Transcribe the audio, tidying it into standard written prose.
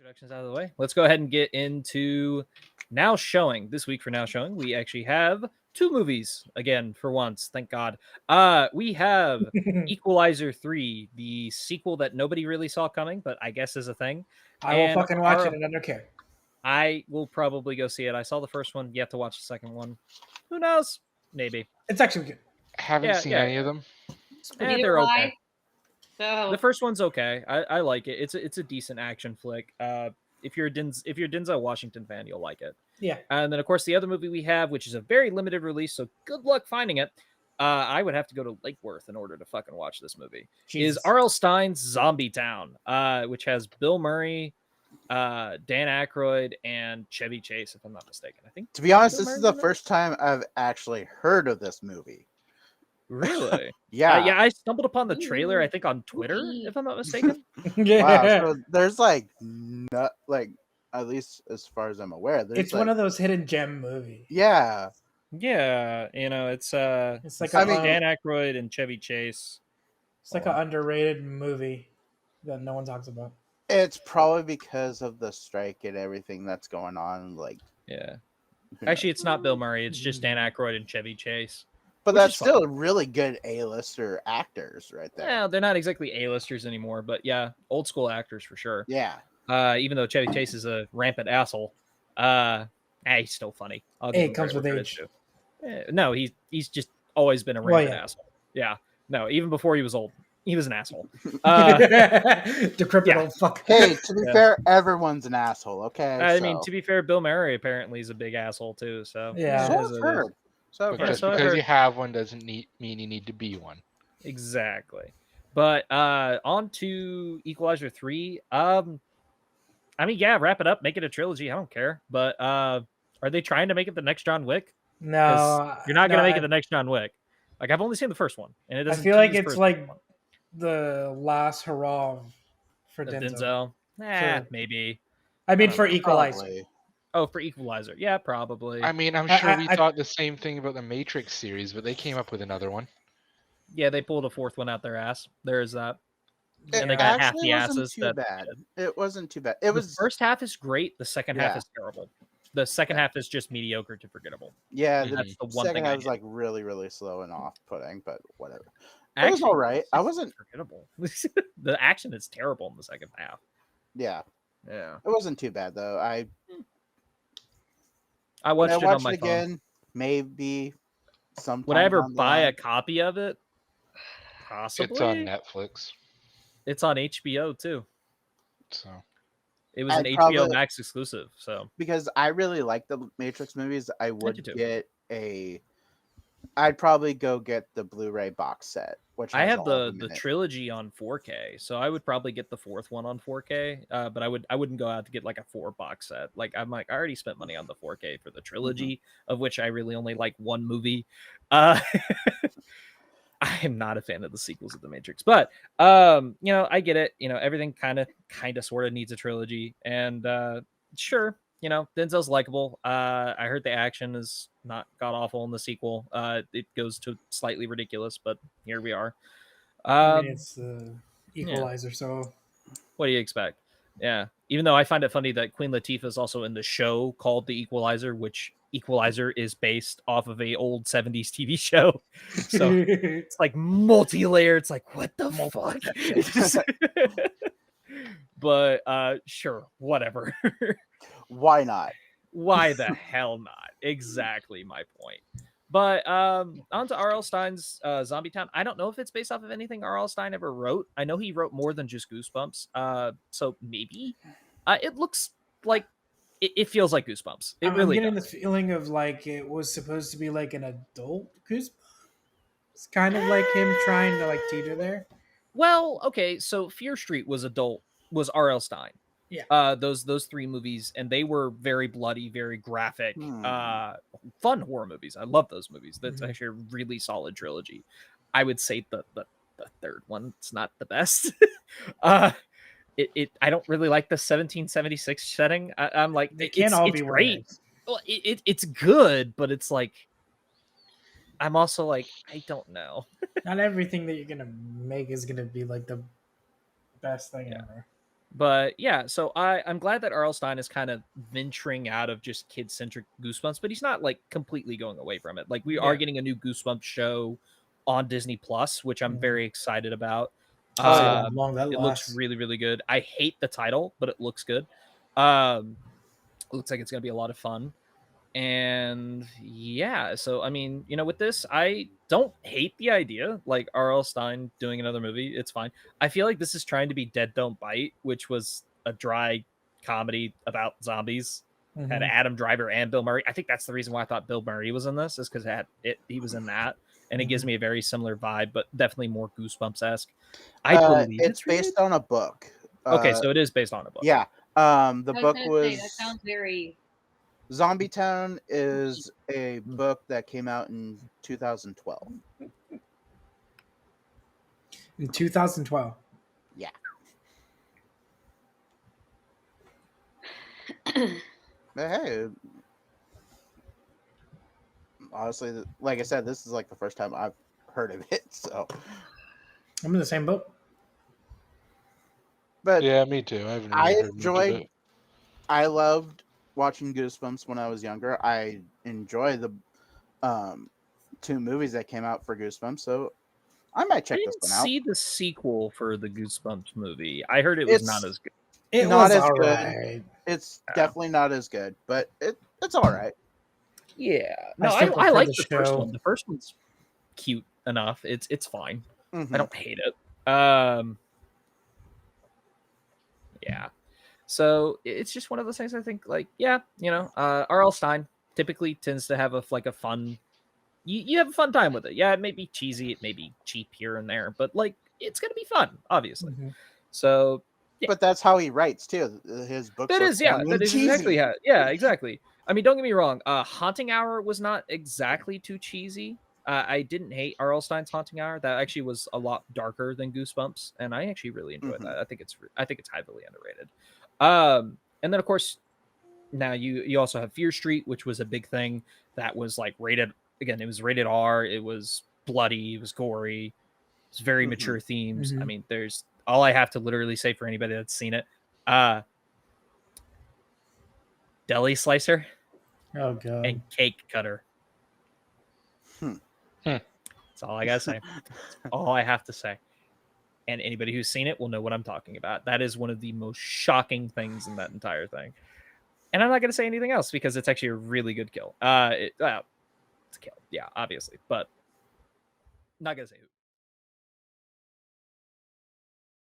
introductions out of the way, let's go ahead and get into Now Showing. This week for Now Showing, we actually have two movies again for once. Thank God. We have Equalizer 3, the sequel that nobody really saw coming, but I guess is a thing. I will fucking watch it and I don't care. I will probably go see it. I saw the first one, yet to watch the second one. Who knows? Maybe. It's actually good. Haven't seen any of them. They're okay. So The first one's okay. I like it. It's a decent action flick. If you're a Denzel Washington fan, you'll like it. Yeah. And then of course the other movie we have, which is a very limited release, so good luck finding it. I would have to go to Lake Worth in order to fucking watch this movie. Jesus. Is R.L. Stine's Zombie Town, which has Bill Murray, Dan Aykroyd, and Chevy Chase, if I'm not mistaken. I think. To be honest, Bill this is Murray's the in it? first time I've actually heard of this movie. Really? Yeah. Yeah. I stumbled upon the trailer. I think on Twitter, if I'm not mistaken. Yeah. Wow. So there's at least as far as I'm aware, there's It's one of those hidden gem movies. Yeah. Yeah, it's like Dan Aykroyd and Chevy Chase. It's like an underrated movie that no one talks about. It's probably because of the strike and everything that's going on. Yeah. Actually, it's not Bill Murray. It's just Dan Aykroyd and Chevy Chase. But which that's is still fine. really good A-lister actors right there. Yeah, they're not exactly A-listers anymore, but yeah, old school actors for sure. Yeah. Even though Chevy Chase is a rampant asshole, he's still funny. Hey, it comes with age. No, he's just always been a rampant asshole. Yeah. No, even before he was old, he was an asshole. Decrepit old fuck. Hey, to be fair, everyone's an asshole. Okay. I mean, to be fair, Bill Murray apparently is a big asshole too. So Yeah. So I've heard. But just so I've because heard. you have one doesn't mean you need to be one. Exactly. But on to Equalizer 3. I mean, yeah, wrap it up, make it a trilogy. I don't care. But are they trying to make it the next John Wick? No, You're not gonna make it the next John Wick. Like, I've only seen the first one, and it I doesn't. feel like tease it's for like the last hurrah for Denzel. Denzel. Maybe. I mean, for Equalizer. Probably. Oh, for Equalizer. Yeah, probably. I mean, I'm sure we thought the same thing about the Matrix series, but they came up with another one. Yeah, they pulled a fourth one out their ass. There is that. It And they got half actually the wasn't asses. too bad. It wasn't too bad. It The was first half is great. The second half Yeah. is terrible. The second half is just mediocre to forgettable. yeah. Mhm. That's The the one second thing I half was hate. like really, really slow and off-putting, but whatever. It was Actually, all right. I wasn't. forgettable. The action is terrible in the second half. Yeah, Yeah, it wasn't too bad though. I When watched I it on watched my it phone. again, maybe sometime. Would I ever down the buy a line. copy of it? Possibly. It's on Netflix, It's on HBO too. so It was an I'd HBO probably- Max exclusive. So Because I really like the Matrix movies. I would do too. get I'd probably go get the Blu-ray box set, which I has have all of them the in it. trilogy on 4K, so I would probably get the fourth one on 4K. But I wouldn't go out to get like a 4 box set. Like I'm like I already spent money on the 4K for the trilogy, of which I really only like one movie. I am not a fan of the sequels of the Matrix, but I get it. Everything kind of sort of needs a trilogy, and sure, Denzel's likable. I heard the action is not god awful in the sequel. It goes to slightly ridiculous, but here we are. I mean, it's Equalizer, so What do you expect? Yeah. Even though I find it funny that Queen Latifah is also in the show called The Equalizer, which Equalizer is based off of a old 70s TV show. So it's like multi-layered. It's like, what the fuck? But sure, whatever. Why not? Why the hell not? Exactly my point. But on to R.L. Stine's Zombie Town. I don't know if it's based off of anything R.L. Stine ever wrote. I know he wrote more than just Goosebumps. So maybe. It looks like it feels like Goosebumps. It I'm really getting does. the feeling of like it was supposed to be like an adult Goosebumps. It's kind of like him trying to like teeter there. Well, okay, so Fear Street was R.L. Stine. Yeah. Those 3 movies, and they were very bloody, very graphic, Hmm. fun horror movies. I love those movies. That's Mhm. actually a really solid trilogy. I would say the third one, it's not the best. I don't really like the 1776 setting. I'm like, They can't all be great. words. Well, it's good, but it's like I'm also like, I don't know. Not everything that you're gonna make is gonna be like the best thing ever. But yeah, so I'm glad that R.L. Stine is kind of venturing out of just kid-centric Goosebumps, but he's not like completely going away from it. Like we are Yeah. getting a new Goosebumps show on Disney Plus, which I'm Mhm. very excited about. I'll see yeah. how long that It looks lasts. really, really good. I hate the title, but it looks good. It looks like it's gonna be a lot of fun. And yeah, so I mean, with this, I don't hate the idea, like R.L. Stine doing another movie. It's fine. I feel like this is trying to be Dead Don't Bite, which was a dry comedy about zombies. Had Mhm. Adam Driver and Bill Murray. I think that's the reason why I thought Bill Murray was in this, is because he was in that, and it gives Mhm. me a very similar vibe, but definitely more Goosebumps esque. I believe It's it's related. based on a book. Okay, so it is based on a book. Yeah. The I was book gonna say that was sounds very. Zombie Town is a book that came out in 2012. In 2012. Yeah. But hey, honestly, like I said, this is like the first time I've heard of it. So, I'm in the same boat. but Yeah, me too. I haven't I really heard much of enjoyed. it. I loved watching Goosebumps when I was younger. I enjoy the two movies that came out for Goosebumps, so I might I check this didn't one out. see the sequel for the Goosebumps movie. I heard it was not It's as good. It not was as all good. right. It's Yeah. definitely not as good, but it's all right. Yeah, I no, still I prefer like the the first show. one. The first one's cute enough. It's fine. Mhm. I don't hate it. Yeah. So it's just one of those things. I think, like, yeah, R.L. Stine typically tends to have a fun. You have a fun time with it. Yeah, it may be cheesy, it may be cheap here and there, but like it's gonna be fun, obviously. Mhm. So yeah, But that's how he writes too. His books that are is yeah, funny that and is exactly cheesy. how. Yeah, exactly. I mean, don't get me wrong. Haunting Hour was not exactly too cheesy. I didn't hate R.L. Stine's Haunting Hour. That actually was a lot darker than Goosebumps, and I actually really enjoyed Mhm. that. I think it's heavily underrated. And then of course now you also have Fear Street, which was a big thing that was like rated again. It was rated R. It was bloody. It was gory. It's very Mhm. mature themes. I Mhm. mean, there's all I have to literally say for anybody that's seen it. Uh, Deli slicer Oh god. and cake cutter. Hmm. That's all I gotta say. That's all I have to say. And anybody who's seen it will know what I'm talking about. That is one of the most shocking things in that entire thing. And I'm not gonna say anything else because it's actually a really good kill. It's a kill, yeah, obviously, but not gonna say who.